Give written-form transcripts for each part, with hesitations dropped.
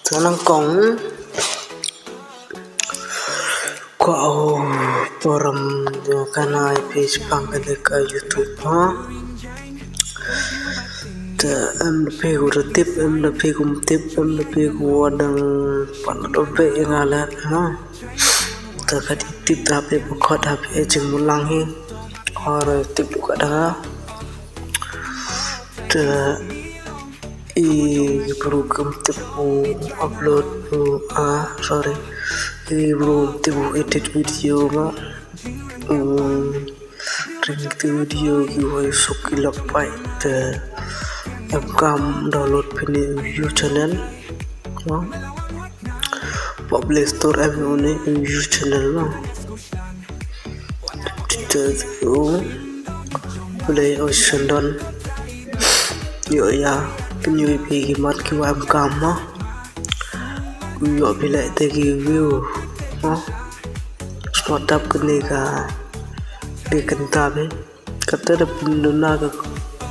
Tanang kong kau poram kanai page pangkale ka YouTube ha. Ta MP urutip MP kumtip MP wadang panadobe ngala ha. Ta kaditip tapi bukat tapi ejeng mulang hi. Or tip kadang ta program tipu upload sorry program tipu edit video ma ring video ki sukilak pai te kam download pini view channel ma publish store app one view channel ma te play ocean don yo ya penyu pi mat ki web cam ma yo pi lại te ki view ma start up kene ka de kanta be kata da pinduna ka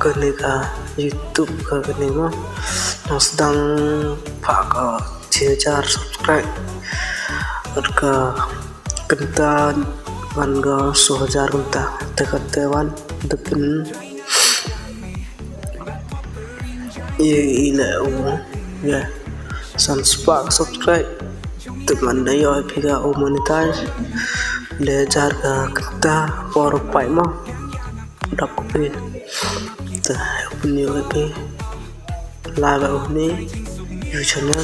kene ka YouTube ka kene ma sedang pak ka 1000 subscribe ka kanta wan ga 1000 kanta te kata wan depin ila ya san spark subscribe teman dayo pika monetize le jar ka kata por pai ma dap ko pe ta punya pe live ni you channel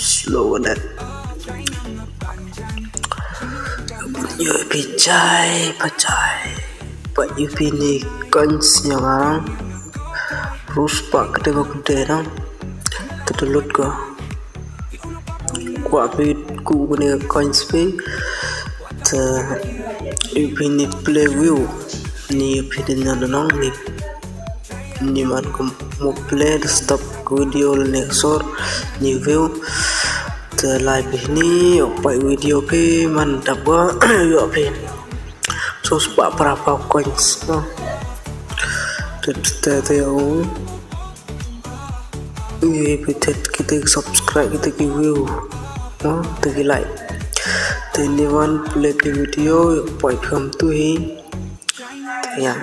slow that punya pe pacai Pak UP ni coins yang orang ruspa kedai orang terdelut ke kuapi ku ni coins pe te UP ni play view ni UP ni nang ni man ko mo play stop video ni sor ni view te live ni opai video pe mantap wa yo pe so sebab berapa coins no kita tahu kita subscribe kita view no kita like anyone play video point from tu hi ya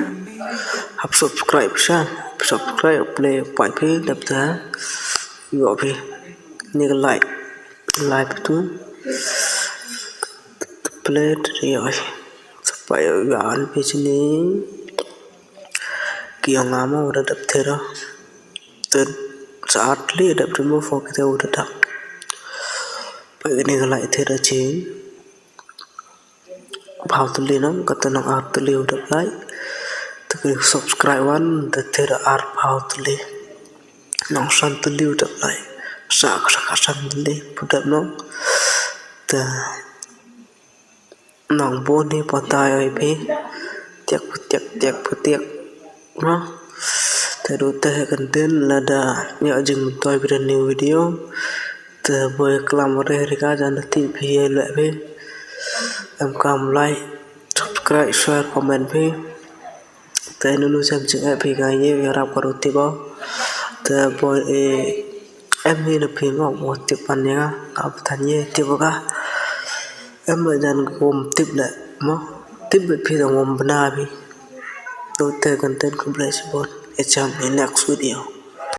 hap subscribe sha subscribe play point pe dapta yo pe ni like tu play rồi supaya yan pe sini kiang ama udah dapet dah ter saat li dapat remove for kita udah dak pakai ni galai thera chi bhav tu li nam kata nang art tu li udah like tu subscribe one the thera art bhav tu li nang san tu li udah like sak san tu li udah no ta nang boni patai ai pe tiak tiak no terus teh konten lada ya jeng toy brand new video te boy klam re rika jan ti phi le pe em kam like subscribe share comment pe te nu xem chừng phi ga ye ya rap karo ti bo te boy em ni le phi ngok mo ti pan ya ka than ye ti bo ka em jan gom tip le mo tip phi ngom bana bi tôi content complete in next video.